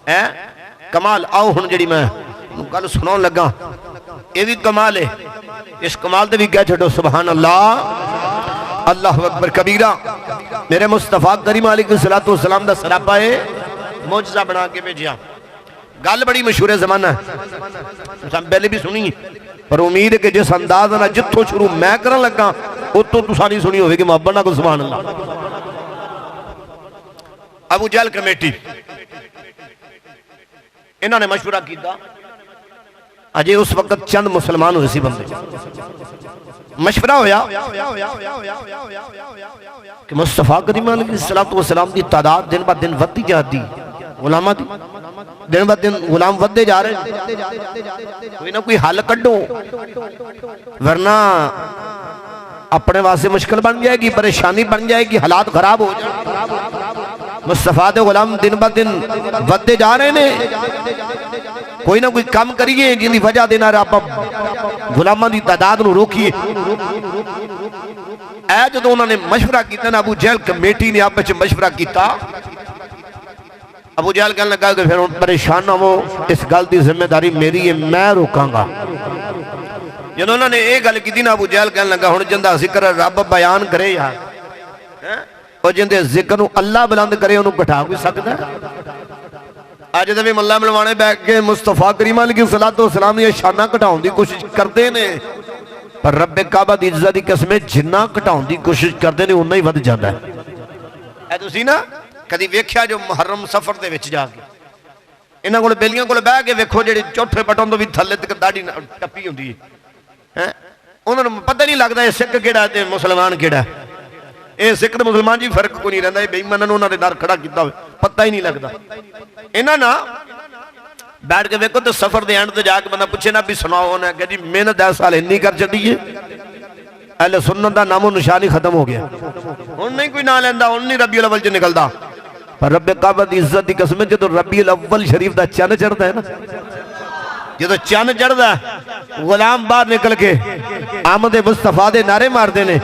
है कमाल। आओ हुण जिहड़ी मैं गल सुनाउण लगा ये भी कमाल है। इस कमाल ते भी कह छड्डो सुभान अल्लाह अल्लाहु अकबर कबीरा। मेरे मुस्तफा करीम अलैहिस्सलातु वस्सलाम दा सरापा है मौजज़ा बना के भेजिया। गल बड़ी मशहूर है जमाना पहले भी सुनी पर उम्मीद है कि जिस अंदाज ना जिथों शुरू मैं करन लगा उतों तुसां नहीं सुनी होगी मोहब्बत ना को सुभान अल्लाह। अबू जहल कमेटी इन्होंने मशवरा किया। अजे उस वक्त चंद मुसलमान हुए सी बंदे मशवरा होया कि मुस्तफा करीम अलैहिस्सलातु वस्सलाम की तादाद दिन ब दिन वधदी जाती गुलामां दी दिन ब दिन गुलाम वधदे जा रहे कोई ना कोई हल कड्डो वरना अपने वास्ते मुश्किल बन जाएगी परेशानी बन जाएगी हालात खराब हो जाए। मुस्तफा दे गुलाम दिन ब दिन वधदे जा रहे ने कोई ना कोई काम करिए जिंदी वजह दे नाल आप गुलामां दी तादाद नूं रोकीए। ऐ जदों उन्होंने मशवरा किया ना अबू जहल कमेटी ने आपस में मशवरा किया। अबू जहल कहने लगा कि फिर परेशान ना हो इस गल की जिम्मेदारी मेरी है मैं रोकांगा। जो उन्होंने ये गल की ना अबू जहल कहने लगा हुण जिंदा जिक्र रब बयान करे यार और जिंदे जिक्र नूं अल्लाह बुलंद करे उन्होंने घटा कोई सकदा। अज तो भी मल्ला मिलवाने बैठ के मुस्तफा करीम अलैहिस्सलातु वस्सलाम दी शाना घटाउण दी कोशिश करते ने पर रब्बे काबा दी इज्जत दी कसम जिन्ना घटाउण दी कोशिश करते ने उन्ना ही वध जांदा है। तुसीं ना कदी वेख्या जो मुहर्रम सफर दे विच जाके इन्हां कोल बेलियां कोल बह के वेखो जेहड़े चौथे बटन तो भी थल्ले तक दाढ़ी टप्पी हुंदी है उन्हां नूं पता नहीं लगदा सिख किहड़ा ते मुसलमान किहड़ा। ये सिख मुसलमान जी फर्क कोई नहीं रहिंदा बेईमानां नूं उन्हां दे डर खड़ा कीता होवे पता ही नहीं लगदा। इन्हां ना बैठ के वेखो तो सफर दे एंड ते जाके बंदा पूछे ना भी सुनाओ उन्हें कहा जी मेहनत 10 साल इन्नी कर छड्डी है अहले सुन्नत दा नामो निशान ही खत्म हो गया हुण नहीं कोई ना लैंदा हुण नहीं रबीउल अव्वल च निकलदा। पर रब्बे काबा दी इज्जत दी कसम जो रबीउल अव्वल शरीफ दा चंद चढ़दा है ना जो चंद चढ़दा गुलाम बाहर निकल के आमद मुस्तफा दे नारे मारते ने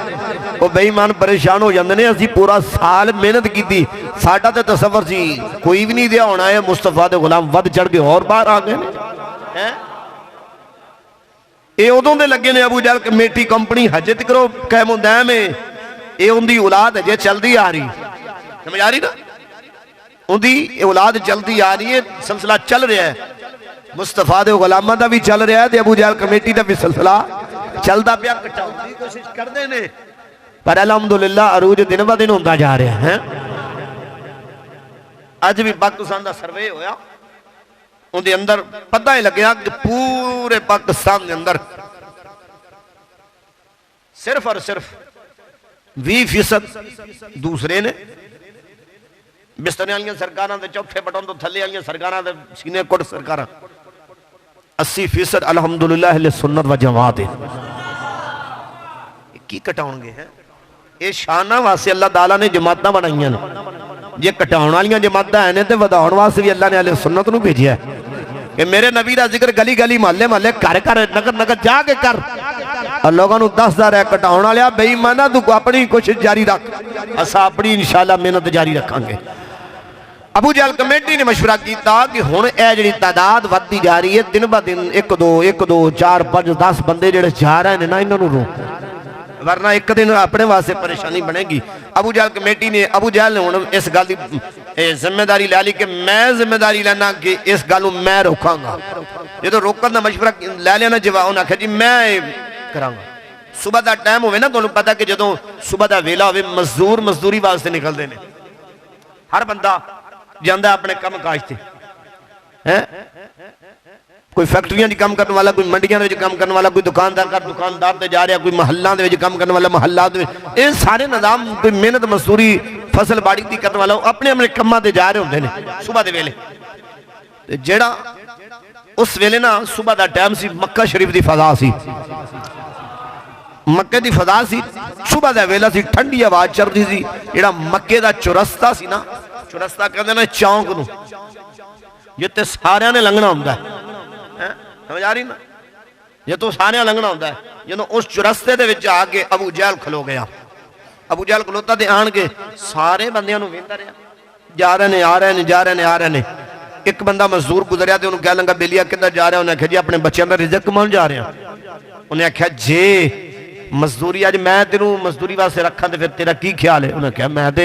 वो बेईमान परेशान हो जाते हैं। असीं पूरा साल मेहनत की साडा ते तसव्वुर सी कोई भी नहीं दिया होना है मुस्तफा दे गुलाम वध चढ़ के और बाहर आ गए हैं। ये उदों दे लगे ने अबू जहल कमेटी कंपनी हजे तक कायम दायम है ये उनकी औलाद हजे चलती आ रही समझ आ रही ना उनकी औलाद चलती आ रही है सिलसिला चल रहा है मुस्तफा दे गुलामां दा भी चल रहा है ते अबू जहल कमेटी दा भी सिलसिला चलता पिया घटाउण दी कोशिश करते हैं पर अलहमदुलिल्लाह अरूज दिन ब दिन होता जा रहा है। अज भी पाकिस्तान का सर्वे होया उनके अंदर पता ही लग्या कि पूरे पाकिस्तान के अंदर सिर्फ और सिर्फ 20% दूसरे ने बिस्तरे वाली सरकारां दे चौथे बटन तो थले वाली सरकारां दे सीने कुट सरकारां 80% अलहमदुलिल्लाह अहले सुन्नत व जमात है की घटाउणगे है ये शाना वास्ते अल्लाह ताला ने जमात बनाई ने जे घटाउण वाली जमात है तो वधाउण वास्ते भी अल्लाह ने अहले सुन्नत नूं भेजिया कि मेरे नबी का जिक्र गली गली महल्ले महल्ले घर घर नगर नगर जाके कर और लोगों को दसदा रहा घटाउण वालिया बेईमाना तू अपनी कोशिश जारी रख असां अपनी इंशाअल्लाह मेहनत जारी रखांगे। अबू जहल कमेटी ने मशवरा किया कि हुण यह जिहड़ी तादाद वधदी जा रही है दिन ब दिन 1 2 4 5 10 बंदे जिहड़े जा रहे हैं ना इन्हां नूं रोक वरना एक दिन अपने वास्ते परेशानी बनेगी। अबू जहल कमेटी ने अबू जहल ने हुण इस गल की जिम्मेदारी लै ली कि मैं जिम्मेदारी लैना कि इस गल को मैं रोकांगा। जो रोकने का मशवरा लै लिया ना जवाब उन्हें आख्या जी मैं करांगा। सुबह का टाइम होवे ना तुहानूं पता कि जो सुबह का वेला होवे मजदूर मजदूरी वास्ते निकलते हैं हर बंदा जाता अपने काम काज से है कोई फैक्ट्रियां काम करने वाला कोई मंडियां काम करने वाला कोई दुकानदार से जा रहा कोई महल्ला काम करने वाला महल्ला ये सारे निजाम कोई मेहनत मजदूरी फसल बाड़ी की करने वाला अपने अपने कामों से जा रहे होंगे ने सुबह के वेले जेड़ा उस वेले ना सुबह का टाइम सी मक्का शरीफ की फजा सी मक्के की फजा सी सुबह का वेला सी ठंडी आवाज चल रही थी जेड़ा मक्के का चौरस्ता सी ना चौरस्ता कहते हैं चौंक नूं जिते सारिया ने लंघना होंगे समझ आ रही ना जो तो सारे लंघना होंगे जो उस चौरस्ते के आके अबू जहल खलो गया अबू जहल खलोता तो आन के सारे बंदियां वेंदा रहा जा रहे हैं आ रहे हैं जा रहे हैं आ रहे हैं एक बंदा मजदूर गुजरिया तो उन्होंने कह लगा बेलिया किधर जा रहा, उन्हें आख्या जी अपने बच्चों का रिजक कमाउन जा रहा। उन्हें आख्या जे मजदूरी अज मैं तेन मजदूरी वास्ते रखा तो फिर तेरा की ख्याल है? उन्हें कहा मैं तो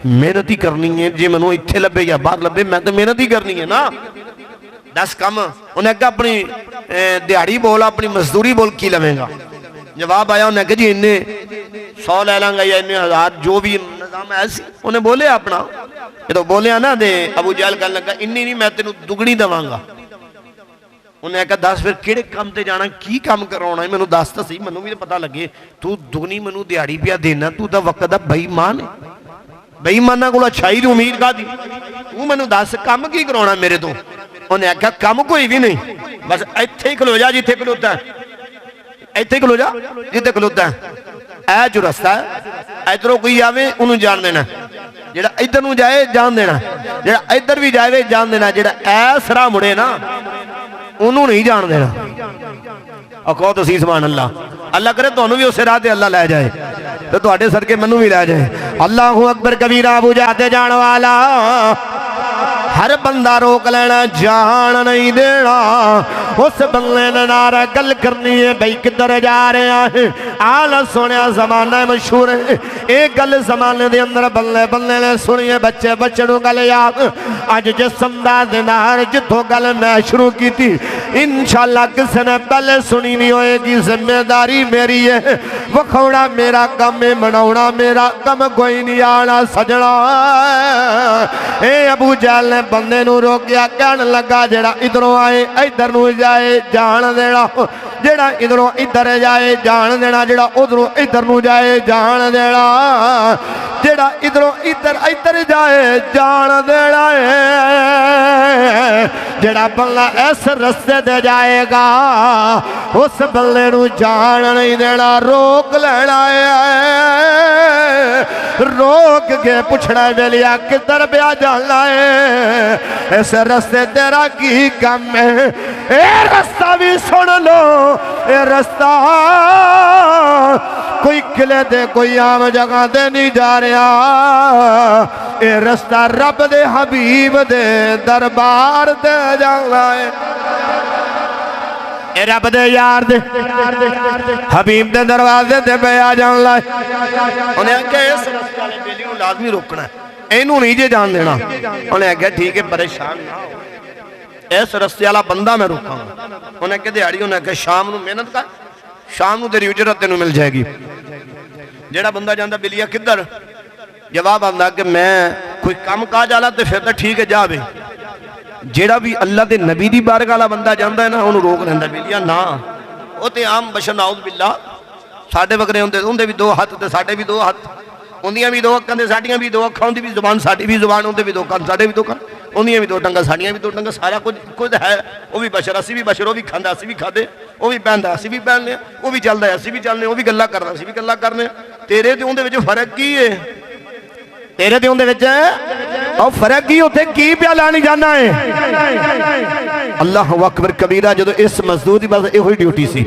मेहनत ही करनी है, जे मैं इत्थे लभे या बाहर लभे मैं तो मेहनत ही करनी है ना, दस कम। उन्हें कहा अपनी दिहाड़ी बोल, अपनी मजदूरी बोल, की लवेगा? जवाब आया, उन्हें कहा जी इन्ने 100 ले लांगा या इन्ने 1000 जो भी निजाम है। उन्हें बोले अपना जो बोलिया ना दे अबू जहल कहने लगा इन्नी नहीं मैं तेन दुगनी देवांगा। उन्हें कहा दस फिर किहड़े काम ते जाना, की काम करवाना है, मैनू दस तो सही, मैनू भी पता लगे। तू दुगनी मैनू दिहाड़ी पिया देना, तू तो वक्त का बेईमान है, बेईमाना को अच्छाई की उम्मीद का दी, तू मैनू दस काम की करवाना मेरे तो? उन्हें आख्या काम कोई भी नहीं, बस इत्थे ही खलो जा जिथे खलोता है, इत्थे खलो जा जिथे खलोता है। ऐ जो रस्ता है इधरों कोई आवे उन्होंने जान देना, जेड़ा इधर नूं जाए जान देना, जेड़ा इधर भी जाए जान देना, जेड़ा ऐ सरा मुड़े ना उन्होंने नहीं जान देना। और कहो तो सी सुभान अल्लाह, अल्लाह करे तुहानू भी उस राह ते अल्लाह लै जाए तो तुहाडे सदके मैनू भी लै जाए। अल्लाहू अकबर कबीरा, अबू जाते जान वाला हर बंदा रोक लेना, जान नहीं देना। उस बंदे ने नारा गल करनी है भाई किधर जा रहे हैं, आला सुनिया जमाना मशहूर है ये गल जमाने के अंदर बल्ले बल्ले ने सुनिए बच्चे बच्चे गल याद अज जिसम दा दिनार जिथों गल मैं शुरू की थी इंशाअल्लाह किसी ने पहले सुनी नहीं होएगी। जिम्मेदारी मेरी है, वखौड़ा मेरा कम है, मनाउना मेरा कम कोई नहीं आना सजना। ए अबू जहल ने बंदे नू रोकिया, कहन लगा जेड़ा इधरों आए इधर नू जाए जान देना, जेड़ा इधरों इधर जाए जान देना, जेड़ा उधरों इधर नू जाए जान देना, जेड़ा इधरों इधर इधर जाए जान देना है। जेड़ा बंदा इस रस्ते ते जाएगा उस बंदे नू जान नहीं देना, रोक लेना है। रोक के पूछना वेलिया किधर पिया जाना है, इस रस्ते तेरा की कम है? ए रास्ता भी सुन लो, ए रास्ता कोई किले दे कोई आम जगह ते नहीं जा रहा, ए रास्ता रब दे हबीब दे दरबार ते जाना है। ए रब दे यार दे हबीब दे दरवाजे ते पे आ जाना है। उन्हें आख्या इस रस्ते वाले बेली नूं लाजमी रोकना है, इनू नहीं जे जान देना। उन्हें आख्या ठीक है परेशान ना हो, इस रस्ते वाला बंदा मैं रोकांगा। उन्हें आख्या दिहाड़ी, उन्हें आख्या शाम नूं मेहनत कर, शाम नूं तेरी उजरत तेनू मिल जाएगी। जेड़ा बंदा जाता बिलिया किधर, जवाब आता कि मैं कोई काम काज वाला तो फिर तो ठीक है जा बे। जेड़ा भी अल्लाह के नबी की बारगाह वाला बंदा जाता है ना उन्होंने रोक लेंदा बिलिया ना, वो तो आम बशर नाउज बिल्ला साढ़े वगरे होंगे, उनके भी दो हाथ तो साढ़े भी दो हाथ, उन्दियां भी दो अक्खां ते साडियां भी दो अक्खां, उनकी भी जुबान साडी भी जुबान, उनके भी दो कान साढ़े भी दो कान, उन्दियां भी दो टंगा साडियां भी दो टंगा, सारा कुछ कुछ है। वो भी बशर असी भी बशर, वो भी खांदा असी भी खादे, वो भी पहनदा असी भी पहनने, वो भी चलदा असी भी चलने, वो भी गल्लां करदा असी भी गल्लां करने। तेरे ते उहदे विच फर्क की है? तेरे ते उहदे विच और फर्क की, उत्थे की पिया लानी जाना है? अल्लाह अकबर कबीरा। जो इस मजदूर की बस यो ड्यूटी सी,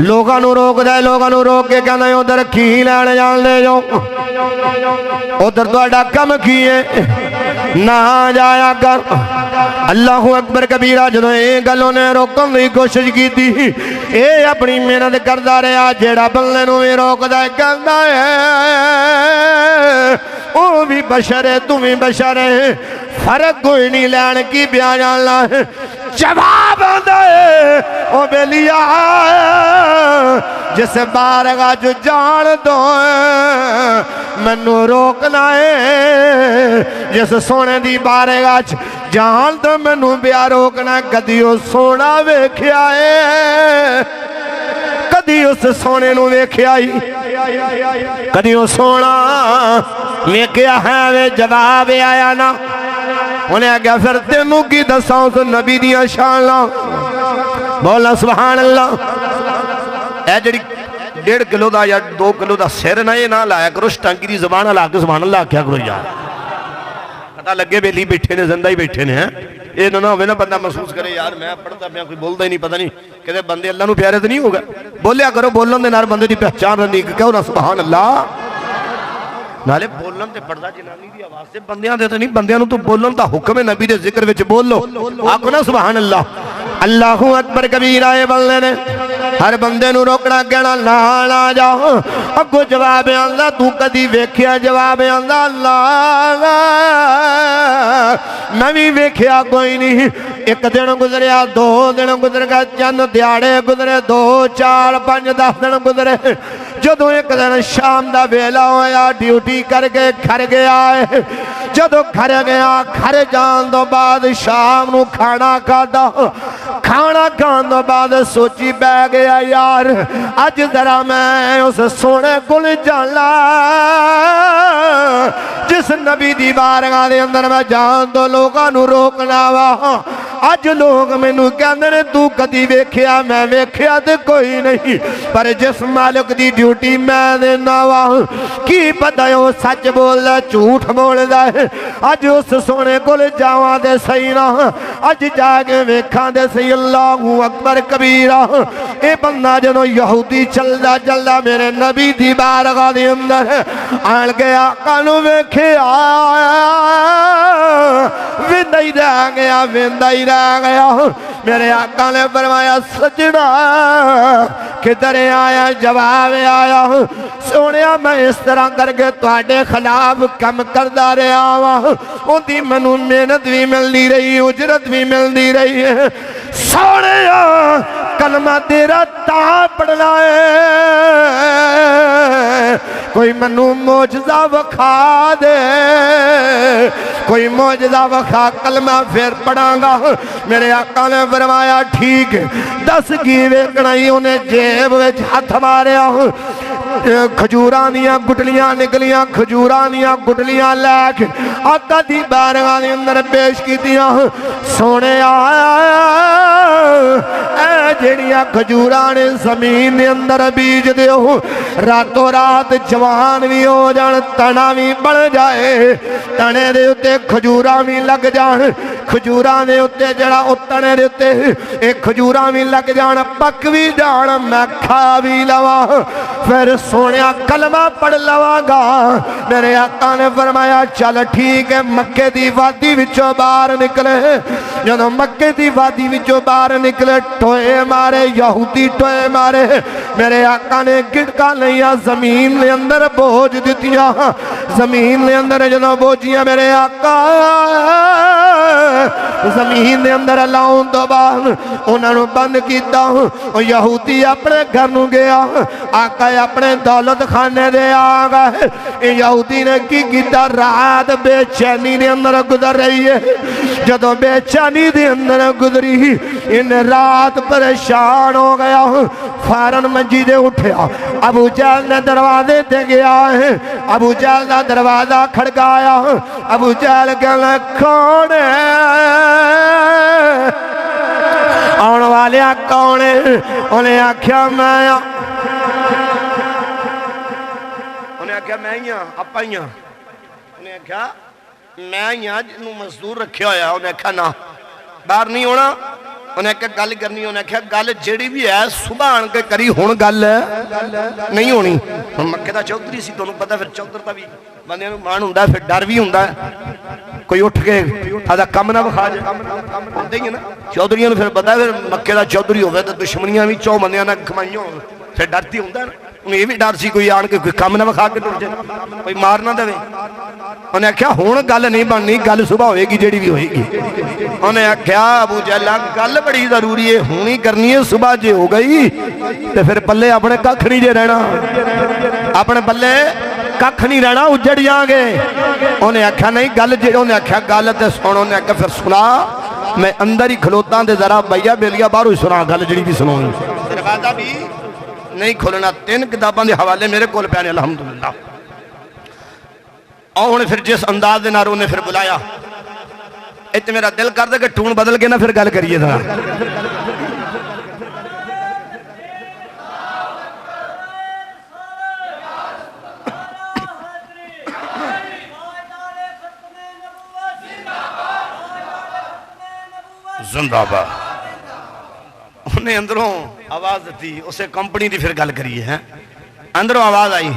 लोगों को रोकदा है, लोगों को रोक के कहना उधर की लैन जाने जो, उधर तुहाडा कम की है ना जाया कर। अल्लाह अकबर कबीरा। जो ये गल उन्हें रोकने की कोशिश की थी, ये अपनी मेहनत करता रहा, जेड़ा बंदे नूं भी रोकदा है कहंदा है वो भी बशर है तू भी बशर है, फर्क कोई नहीं, लैन की पिया जाना है। जवाब आता है ओ बेलिया जिस बारगाह जो जान दो मैनू रोकना है, जिस सोने दी बारगाह जान तो मैनू पिया रोकना। कदी वो सोना वेख्या है, कदी उस सोने नू वेख्या ही, कदी वो सोना वेख्या है वे? जवाब आया ना। उन्हें आख्या फिर तेनू की दसा उस नबी दियां शानां, बोला सुभान अल्लाह। ए जिहड़ी 1.5 किलो का या 2 किलो का सिर ना ये ना लाया करो, टांगी की जबान ला के सुभान अल्लाह आख्या करो यार, पता लगे बेली बैठे ने, जिंदा ही बैठे ने। ये ना हो ना बंदा महसूस करे यार मैं पढ़ता पाया, कोई बोलता ही नहीं, पता नहीं कहते बंदे अल्लाह नू प्यारे तो नहीं होगा। बोलिया करो, बोलन दे नाल बंदे की पहचान रही, क्यों ना सुभान अल्लाह। नाले बोलन ते पड़दा जनानी दी आवाज़ से बंदियां दे ते नहीं बंदियां नूं तो बोलन दा हुक्म है नबी दे जिक्र विच बोलो आखो ना सुभान अल्लाह अल्लाहू अकबर कबीरा ए बंदे ने हर बंदे नूं रोकना कहना नाल आ जा अगो जवाब आंदा तू कदी वेखिया जवाब आंदा अल्लाह मैं भी वेखिया कोई नहीं एक दिन गुजरिया दो दिन गुजर गए चंद दिहाड़े गुजरे 2 4 5 10 दिन गुजरे जदों एक दिन शाम का वेला होया ड्यूटी करके घर गया है जदों घर गया घर जान तो बाद शाम नूं खाना खादा खाना खाने तो बाद सोची बह गया यार अज जरा मैं उस सोने कोल जाना जिस नबी दी बारगाह दे अंदर मैं जान तो लोगों नूं रोकना वा अज लोग मैनू कहंदे ने तू कदी वेखिया मैं वेखिया ते कोई नहीं पर जिस मालिक दी ड्यूटी मैं देना वा की पता वो सच बोलदा झूठ बोलदा है अज उस सोने कोल जावां ते सही ना अज जाके वेखां ते सही अल्लाहू अकबर कबीरा ये बंदा जदों यहूदी चलदा चलदा मेरे नबी दी बारगाह दे अंदर आण के आका नूं वेखिया वेंदा ही रह गया वेंदा ही रह गया मेरे आका ने फरमाया सजना किधर आया जवाब आया सोने मैं इस तरह करके तुहाडे खिलाफ कम करदा रहा वा उहदी मैनू मेहनत भी मिलती रही उजरत भी मिलती रही है सोने कलमा तेरा ता पढ़ना है कोई मैनू मौजदा विखा दे कोई मौजदा विखा कलमा फिर पढ़ांगा मेरे आका ने फरमाया ठीक दस की वेखना ही उन्हें जेब विच हथ मारिया खजूरां दियां गुटलियां निकलियां खजूरां दियां गुटलियां लैके आका दी बारगाह दे अंदर पेश कीतियां सोने जेड़ियां खजूरां ने जमीन दे अंदर बीज दिओ रातों रात जवान भी हो जान तना भी बन जाए तने दे उत्ते खजूरां भी लग जान खजूरां दे उत्ते जड़ा तने दे उत्ते एक खजूरां भी लग जान पक भी जान मैं खा भी लवा फिर सोने कलमा पढ़ लवांगा मेरे आका ने फरमाया चल ठीक है मक्के दी वादी विचों बाहर निकले जदों मक्के दी वादी विचों बाहर निकले टोए मारे यहूदी टोए मारे मेरे आका ने गिड़का लिया जमीन के अंदर बोझ दितियां जमीन के अंदर जदों बोझियां मेरे आका जमीन के अंदर लाउन तो बाद उन्होंने बंद किया यहूदी अपने घर नूं गया आका अपने दौलत खाने दे आ गए यहूदी ने की किया रात बेचैनी के अंदर गुजर रही है जदों बेचैनी के अंदर गुजरी इन रात परेशान हो गया फौरन मंजी दे उठया अबू जहल ने दरवाजे ते गया है अबू जहल का दरवाजा खड़काया अबू जहल कहना कौन आने वाले कौन है उन्हें आख्या मैं उन्हें आख्या मैं ही हाँ आपा ही हाँ उन्हें आख्या मैं ही हाँ जिन्हों मजदूर रखा होया उन्हें आख्या ना बाहर नहीं होना उन्हें आख्या गल करनी उन्हें आख्या गल जिहड़ी भी है सुबह आन के करी हुण गल नहीं होनी हुण मक्के दा चौधरी सी तुहानूं पता फिर चौधर दा भी बंदे नूं मान हुंदा फिर डर भी हुंदा कोई उठ के आदा कम ना विखा जाए होंदे ही है ना चौधरियां नूं फिर पता फिर मक्के दा चौधरी होवे ते दुश्मनियां भी 100 बंदियां नाल कमाईयां होण फिर डरती हुंदा ना ये भी डर सी कोई आन के कोई कम ना विखा के टुट जाए कोई मार ना देवे उन्हें आख्या हुण गल नहीं बननी गल सुबह होएगी जिहड़ी भी होएगी उन्हें आख्या अबू जहल गल बड़ी जरूरी है हुण ही करनी है सुबह जे हो गई तो फिर पल्ले अपने कख नहीं जे रहना अपने पल्ले कख नहीं रहना उजड़ जाएंगे उन्हें आख्या नहीं गल जे उन्हें आख्या गल तो सुन उन्हें आख्या फिर सुना मैं अंदर ही खलोता दे जरा भैया बेलिया बाहरों ही सुना गल जी भी सुनानी दरवाजा भी नहीं खोलना 3 किताबों के हवाले मेरे को पे अलहमदुलिल्लाह और फिर जिस अंदाज के नाल उन्हें फिर बुलाया इतने मेरा दिल कर दे कि टून बदल के ना फिर गल करिए जरा जिंदाबाद उन्हें अंदरों आवाज दी उसे कंपनी की फिर गल करिए है अंदरों आवाज आई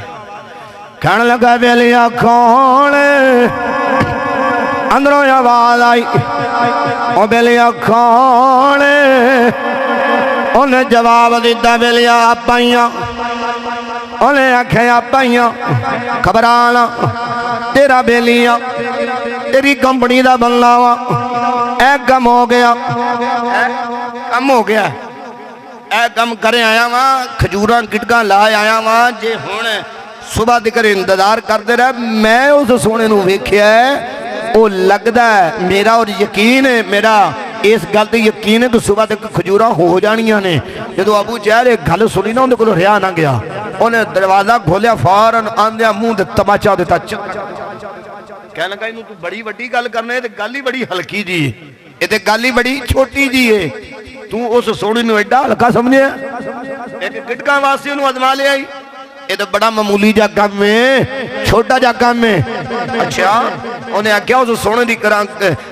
कहने लगा बेलिया कौन, अंदरों आवाज आई ओ बेलिया कौन, उन्हें जवाब दिता बेलिया आपाइया, उन्हें आख्या आपाइया घबराना तेरा बेलिया तेरी कंपनी का बंदा वा, ए कम हो गया, कम हो गया, ए कम करे आया वा, खजूर गिटका ला आया वा, जे हुण सुबह तक इंतजार करते रहे, मैं उस सोने नूं वेख्या वो लगता है मेरा और यकीन है, मेरा इस गल ते यकीन है कि सुबह तक खजूर हो जानिया ने। जो अबू जहल एक गल सुनी ना, उन्हें को रहा ना गया, उन्हें दरवाजा खोलिया, फौरन आंदिया मुंह ते तमाचा दिता, कहने लगा इनू तू बड़ी वड्डी गल करना है, गल ही बड़ी हल्की जी, ये गल ही बड़ी छोटी जी है, तू उस सोने नूं एडा हल्का समझिया, एक गिटका वास्ते उन्हें अजमा लिया, ये तो बड़ा मामूली जा काम है, छोटा जा काम है। अच्छा उन्हें आख्या उस सोने की करा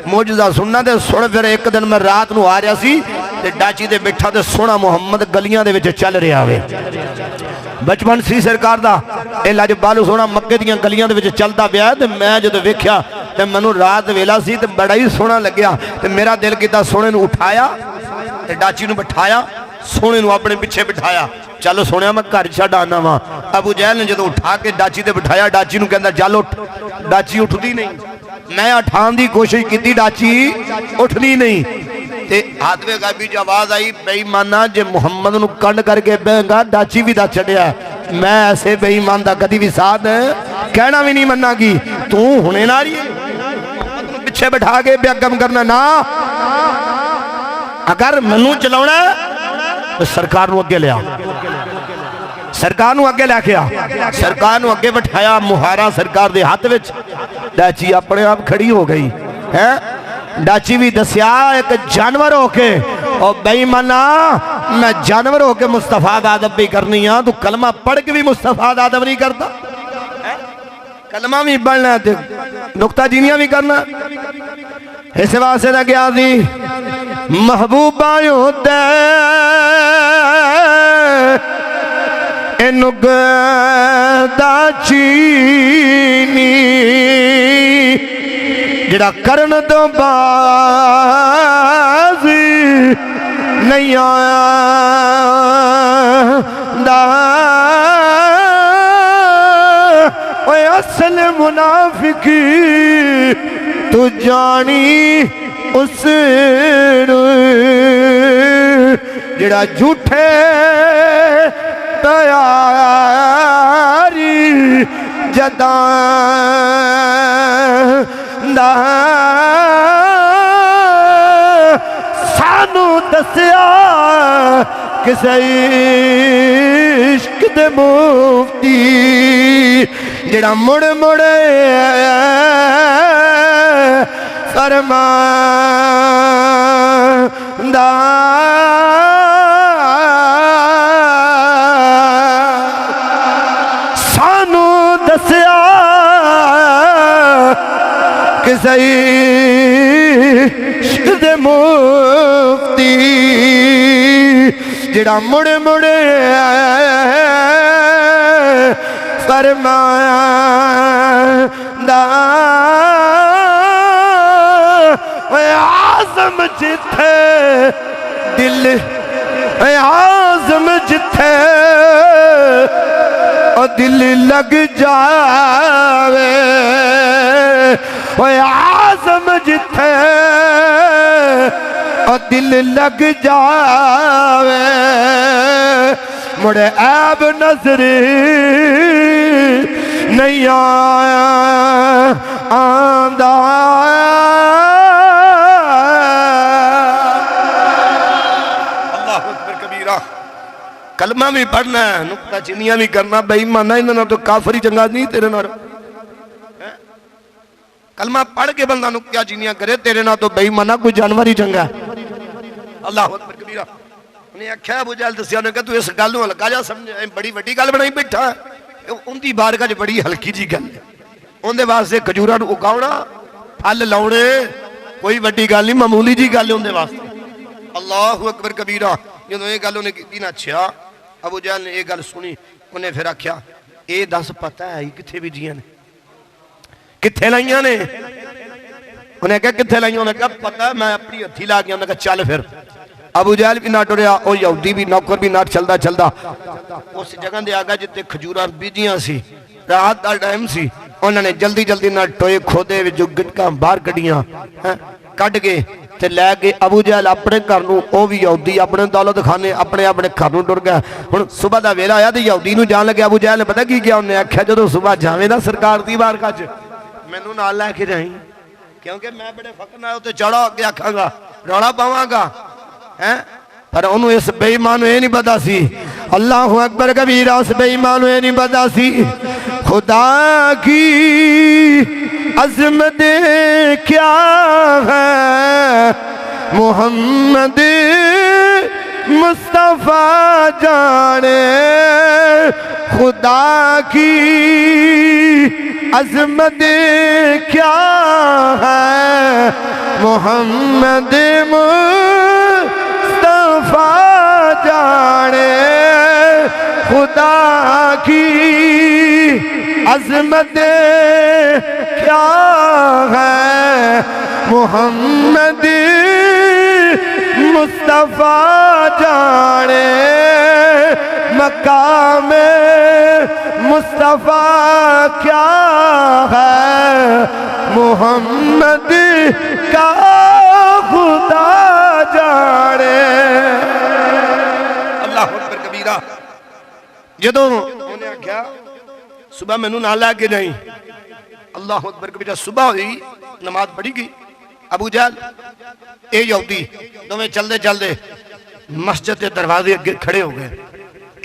मौजूदा सुनना, तो सुन फिर एक दिन मैं रात को आ रहा सी ते डाची दे बैठा ते सोना मुहम्मद गलियां दे विच चल रहा है, बचपन सी सरकार दा, ये लज बालू सोना मक्के दियां गलियां दे विच चलदा पिया, ते मैं जदों वेख्या ते मैनूं रात वेला सी ते बड़ा ही सोहना लग्या, ते मेरा दिल कीता सोने नूं उठाया ते डाची नूं बिठाया, सोने नूं अपने पिछे बिठाया, चलो सोने मैं घर छड्ड आना वा। अबू जहल ने जो उठा के डाची ते बिठाया, डाची नूं कहंदा चल उठ, डाची उठदी नहीं, मैं उठाने की कोशिश की, डाची उठनी नहीं, ते हाथवे गाबी च आवाज आई बेईमाना जे मुहम्मद नूं कंड करके बहेगा डाची भी दस छड्या, मैं ऐसे बेईमान दा कदी भी साथ कहना भी नहीं मन्नागी, तू हुणे ना रही पिछे बिठा के बेगम करना ना, अगर मैनू चलाउणा तो सरकार नूं अगे लिया, सरकार नूं अगे लैके आ, सरकार नूं अगे बिठाया, मुहारा सरकार दे हाथ विच, डाची अपने आप खड़ी हो गई है, डाची भी दसिया एक जानवर होके, और बेईमाना मैं जानवर होके मुस्तफा दा अदब भी करनी आ, तू कलमा पढ़ के भी मुस्तफा दा अदब नहीं करता, कलमा भी पढ़ना ते नुक्ता जीनिया भी करना, इस वास्ते दा क्या सी महबूबा होता नुग चीनी, जड़ा करन तो बाज नहीं आया, असल मुनाफिकी तू जानी उस जड़ा झूठे तैयारी जदा सानू दसिया किसे इश्क दे मुफ्ती, जड़ा मुड़ मुड़ फरमांदा सानू दसिया किसे इश्क दे मुफ्ती, जड़ा मुड़ मुड़ फरमांदा आज़म जिथे दिल, आज़म जिथे और दिल लग जावे, आज़म जिथे और दिल लग जावे, मुड़े ऐब नजरी नहीं आंदा, कलमा भी पढ़ना है, नुक्ता चीनिया भी करना, बेईमाना इन्होंने तो काफर ही चंगा नहीं तेरे नाल, कलमा पढ़ के बंदा नुक्ता चीनिया करे तेरे नाल तो बेईमाना कोई जानवर ही चंगा। अल्लाह अकबर कबीरा। उन्हें आख्या अबू जहल दसिया, उन्हें कहा तू इस गल नूं हल्का जा समझ, बड़ी वड्डी गल बनाई बैठा, उनकी बारगाह च बड़ी हल्की जी गल है, उनके वास्ते खजूरां नूं उगाउणा फल लाउणे कोई वड्डी गल नहीं, मामूली जी गल उनके वास्ते। अल्लाह अकबर कबीरा। जो ये गल उन्हें की ना, अच्छा अबू जहल ने यह गल सुनी, उन्हें फिर आख्या ये दस पता है ही कित्थे बीजियां ने, कित्थे लाइयां ने? उन्हें कहा कित्थे लाइयां? उन्हें कहा पता मैं अपनी हथी ला गया। उन्हें कहा चल फिर। अबू जहल भी ना टुरिया, वो यहूदी भी नौकर भी ना चलता चलता उस जगह दे आ गया जिते खजूर बीजियां सी। रात का टाइम सी। उन्होंने जल्दी जल्दी ना टोए खोदे जो गिटकां बाहर कढ़ियां कढ़ के ते लै गए अबू जहल अपने घर नूं। वो भी यहूदी अपने दौलत खाने अपने अपने घर नूं टुर गया। हुण सुबह का वेला आया तो यहूदी नूं जान लगे। अबू जहल पता की क्या उन्हें आख्या, जो सुबह जावे ना सरकार की बारगाह च मैनू नाल लैके जाई, क्योंकि मैं बड़े फकर नाल उत्ते चढ़ा अगे आखांगा रौला पावांगा है। पर उन्होंने इस बेईमान ये नहीं पता सी, अल्लाह अकबर कबीरा, उस बेईमान ये नहीं पता सी खुदा की अजमत क्या है, मोहम्मद मुस्तफा जाने खुदा की अजमत क्या है, मोहम्मद मुस्तफा जाने खुदा की अजमत क्या है, मोहम्मद मुस्तफा जाने मकाम मुस्तफा क्या है, मोहम्मद का खुदा जाने। अल्लाह अकबर कबीरा। जदों उन्हें आख्या सुबह मैनू ना लैके जाई, अल्लाह अकबर कबीरा। सुबह हुई, नमाज पढ़ी गई। अबू जहल ए यहूदी दोवें चलते चलते मस्जिद के दरवाजे अगे खड़े हो गए।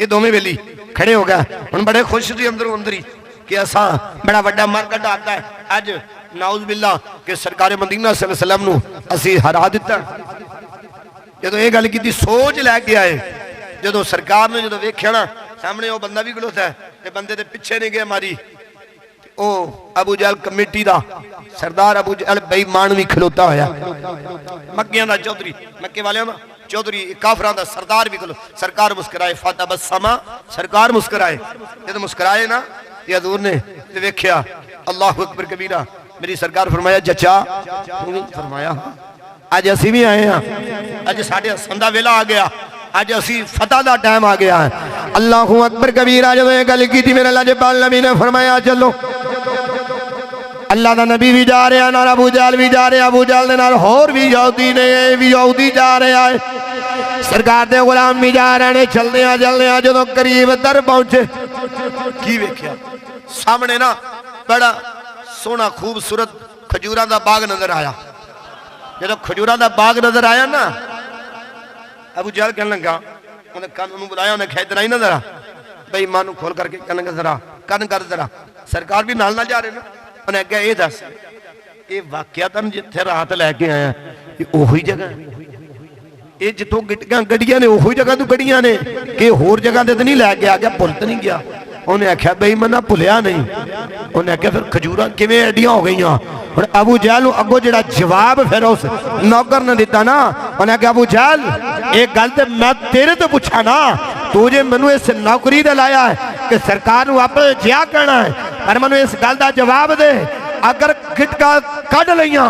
ये दोवें वेली खड़े हो गए। हुण बड़े खुश सी अंदरों अंदर ही कि असा बड़ा वड्डा मर कड्ढा आता है अज नाउज बिल्ला कि सरकार मदीना सल्लल्लाहु अलैहि वसल्लम नूं असी हरा दिता। जदों ये गल की सोच लैके आए, जदों सरकार ने जदों वेख्या ना सामने वो बंदा भी खलोता है ते बंदे दे पिछे नहीं गया मारी, ओ अबू जहल कमेटी दा सरदार अबू जहल बेईमान भी खलोता होया, मक्कियां दा चौधरी, मक्के वालियां दा चौधरी, काफरां दा सरदार भी खलो। सरकार मुस्कुराए, फाता बस समा सरकार मुस्कुराए। जब मुस्कुराए ना ये हजूर ने वेख्या, अल्लाह अकबर कबीरा। मेरी सरकार फरमाया जचा, फरमाया अज असी भी आए हैं, अज साडे हसन दा वेला आ गया, अज असी फतह दा टाइम आ गया है। अल्लाह अकबर कबीरा। जब ये गल की मेरे लाजपाल नबी ने फरमाया चलो। अल्लाह का नबी भी जा रहा, नाल अबू जहल भी जा रहा, अबू जहल दे नाल होर भी यहूदी ने, भी यहूदी जा रहा है, सरकार दे गुलाम भी जा रहे हैं। चलदे आ जदों करीब दर पहुंचे की वेख्या सामने ना बड़ा सोहना खूबसूरत खजूरां दा बाग नजर आया। जदों खजूरां दा बाग नजर आया ना, अबू जहल कहने लगा, उन्हें कन बुलाया, उन्हें कहा इतना ही ना जरा भाई मां खोल करके कन जरा कन कर जरा। सरकार भी नाल ना जा रहे ना। उन्हें कहा ये दस ये वाकया तुम जिथे रात लैके आया ये ओही जगह, ये जितों गिटियां गड्डियां ने ओही जगह तू गड्डियां ने कि होर जगह ते नहीं लैके आ गया, भुल तो नहीं गया? उन्हें आख्या बई मैं भुलिया नहीं। उन्हें आख्या फिर खजूरां किवें एडियां हो गई? हुण अबू जहल अगों जिहड़ा जवाब फिर उस नौकर ने दिता ना, उन्हें आख्या अबू जहल एक गल ते मैं तेरे तो पूछा ना, तू जे मैनू इस नौकरी ते लाया है कि सरकार नूं अपने जिया कहना है, पर मैनू इस गल का जवाब दे, अगर गिटका कढ़ लईयां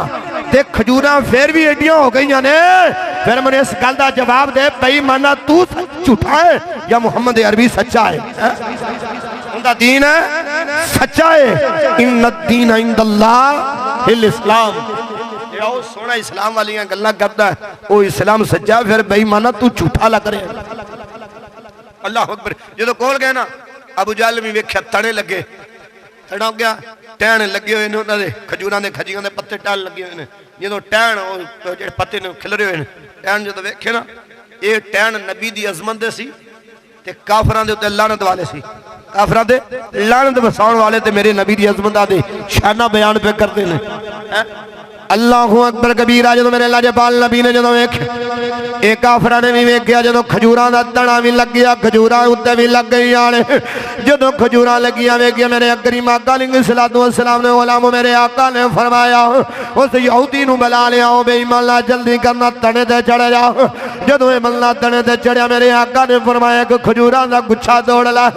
ते खजूरां फिर भी एडियां हो गई ने, फिर मैंने इस गल का जवाब दे बई माना तू झूठा है या मुहम्मद अरबी सच्चा है? उनका दीन है सच्चा है। इन्ना दीन इंदल्लाह हिल इस्लाम। जो सोना इस्लाम वाली गल्लां करता है वो इस्लाम सच्चा, फिर बई माना तू झूठा लग रहा। अल्लाह अकबर। जो कोल गए ना अबू जहल भी वेख्या तने लगे, तड़ा गया टहन लगे हुए ने, उन्होंने खजूरां दे खजियां दे पत्ते टहन लगे हुए ने। जो टहन जो पत्ते ने खिलरे हुए हैं, टहन जो वेखे ना ये टहन नबी की अजमत दे सी ते काफरां दे उत्ते लानत वाले सी। काफरां दे लानत वसाउण वाले ते मेरे नबी की अजमत दे शाना बयान पे करते हैं। अल्लाहु अकबर कबीरा। जो मेरे लाजपाल नबी ने जो वेख एक काफरा ने भी वेख्या जो खजूरां दा तणा भी लग गया, खजूरां उत्ते भी लग गई ने। जो खजूरां लगियां वेखिया मेरे करीम आका अलैहिस्सलाम ने गुलामो मेरे आका ने फरमाया उस यहूदी नूं बुला लियाओ, बेईमान जल्दी करना तने ते चढ़ जा। जो ये बंदा तने ते चढ़िया मेरे आका ने फरमाया कि खजूरां दा गुच्छा दौड़ ला।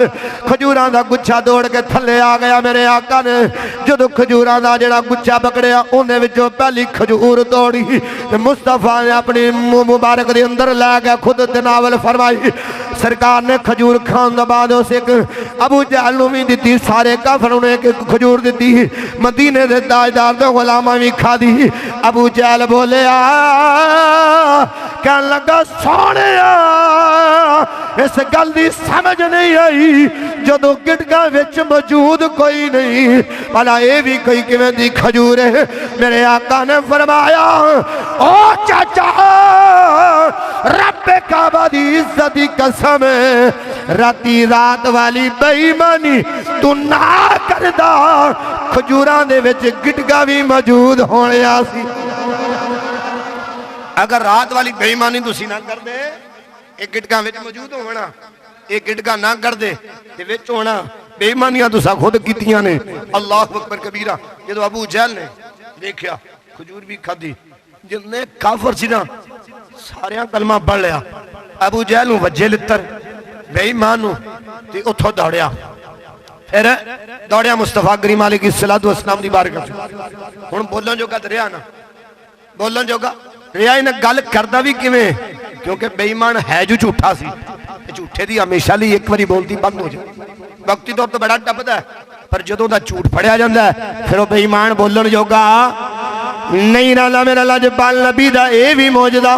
खजूरां दा गुच्छा दौड़ के थले आ गया। मेरे आका ने जो खजूरां दा जिहड़ा गुच्छा पकड़िया उहदे विचों पहली खजूर तोड़ी मुस्तफा ने अपनी मुबारक दे अंदर लै गया, खुद तनावल फरमाई। सरकार ने खजूर खान दा बाद उस एक अबू जहल नूं भी दित्ती, सारे काफिरां ने एक खजूर दित्ती, मदीने दे ताजदार दे गुलामां भी खादी। अबू जहल बोलिया कहन लगा सोहणिया इस गल दी समझ नहीं आई, जदों गिटका विच मौजूद कोई नहीं, भला ये भी कोई किवें दी खजूर है। मेरे आका ने फरमाया ओ चाचा रब्बे काबा दी इज्जत दी कसम राती रात वाली बेईमानी तू ना करदा, खजूरां दे विच गिटका भी मौजूद होया सी। अगर रात वाली बेईमानी तुसी ना कर दे, एक गिटका विच मौजूद होना, एक गिटका ना कर दे ते विच होना, बेईमानियां तुसा खुद कीतियां ने। अल्लाह अकबर कबीरा। जो अबू जहल ने देखिया खजूर भी खाधी, जिन्ने काफर सी ना सारियां कलमा पढ़ लिया। अबू जहल नूं वज्जे लित्तर बेईमान नूं ते उत्थों दौड़िया, फिर दौड़िया मुस्तफा करीम अलैहिस्सलाम दी बारगाह च। हुण बोलन जोगा ते रहा ना, बोलन जोगा रहा ही ना, गल करदा भी किवें, क्योंकि बेईमान है जो झूठा सी, झूठे दी हमेशा लिए एक बारी बोलती बंद हो जाए। वक्ती तौर तो बड़ा टपदा है, पर जदों दा झूठ फड़िया जांदा है फिर वो बेईमान बोलन जोगा नहीं रहा। मेरा लाजपाल नबी दा ये भी मौजदा,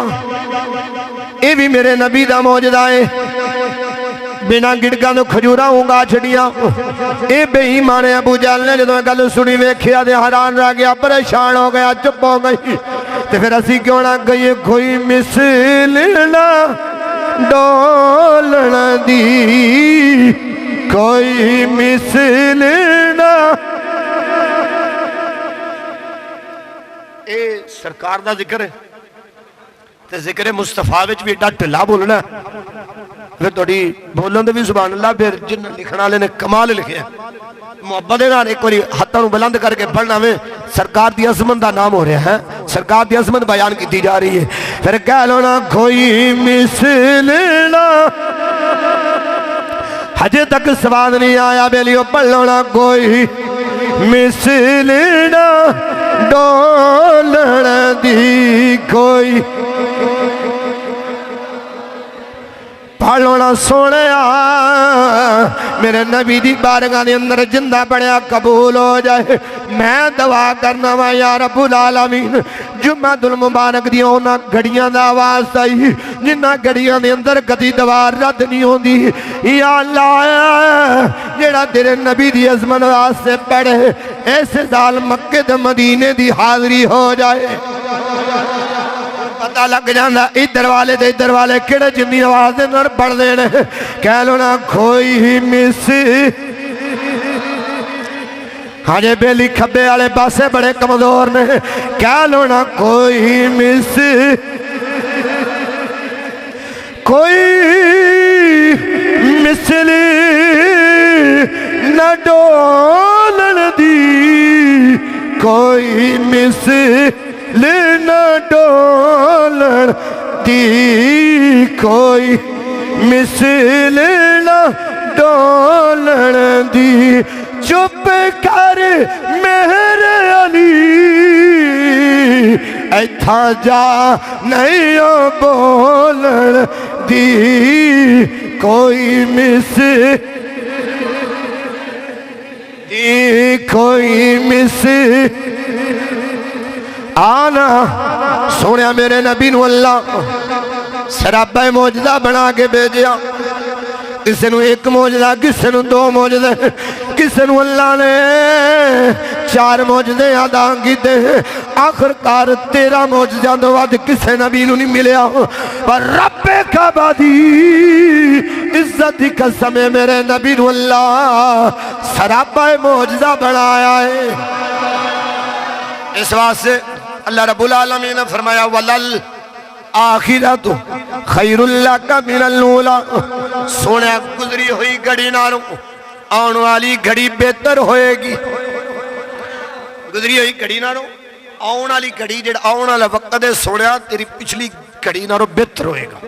ये भी मेरे नबी दा मौजदा है। बिना गिड़का तो खजूरा उगा छड़िया। ये बेईमान अबू जहल ने जो गल सुनी वेखिया ते हैरान रह गया, परेशान हो गया, चुप हो गई। ते फिर असी क्यों ना गई कोई मिसल ना डोलण दी, कोई मिसल ना। ये सरकार दा जिक्र है ते जिक्र मुस्तफा विच भी एडा ढिला बोलना, फिर थोड़ी बोलन तो भी सुभान अल्लाह। फिर जिन लिखने वाले ने कमाल लिखे मुहब्बत दे नाल एक बारी हत्थां नूं बुलंद करके पढ़ना वे, सरकार दी अजमत दा नाम हो रहा है, सरकार दी अजमत बयान की जा रही है। फिर कह लो ना कोई मिसल ना, हजे तक स्वाद नहीं आया बेलियो, पढ़ लो ना कोई मिसल ना डोलण दी, कोई पढ़ो ना सोने मेरे नबी दी बारगाह दे अंदर जिंदा पड़िया कबूल हो जाए। मैं दुआ करना वा या रब्बुल आलमीन, जुम्मतुल मुबारक दी उन्हां घड़ियां दा वास्ता ही जिन्हां घड़ियां दे अंदर कदी दुआ रद्द नहीं होंदी। या अल्लाह जेड़ा तेरे नबी दी अजमत वास्ते पढ़े इस साल मक्के ते मदीने दी हाजरी हो जाए, पता लग जाता इधर वाले ते इधर वाले किहड़े जिन्नी आवाज दे नाल पढ़दे ने। कह लो ना कोई मिस, हजे बेली खब्बे वाले पासे बड़े कमजोर ने। कह लो ना कोई मिस, कोई मिसली न डोलण दी, कोई मिस न डोलण दी, कोई मिसल न डोलण दी। चुप कर मेरे अली ऐथा जा नहीं बोलण दी, कोई मिस दी, कोई मिस आना। सोनिया मेरे नबी नूं अल्लाह सराबा मौजदा बना के भेजा, किसी नूं एक मौजदा, किसी नूं दो मौजदे, किसी नूं अल्लाह ने 4 मौजदे अदा कीते। आखिरकार 13 मौजदा तो वध किसी नबी नूं नहीं मिलिया। पर रब्बे काबा दी इज्जत दी कसम मेरे नबी नूं अल्लाह सराबा मौजदा बनाया है। इस वास्ते अल्लाह रब्बुल आलमीन ने फरमाया वलल आखिरत खैरुल लक मिनल ऊला, सोने गुजरी हुई घड़ी नालों आने वाली घड़ी बेहतर होएगी। गुजरी हुई घड़ी नालों आने वाली घड़ी, जेड़ा आने वाला वक्त है सोने तेरी पिछली घड़ी नालों बेहतर होएगा।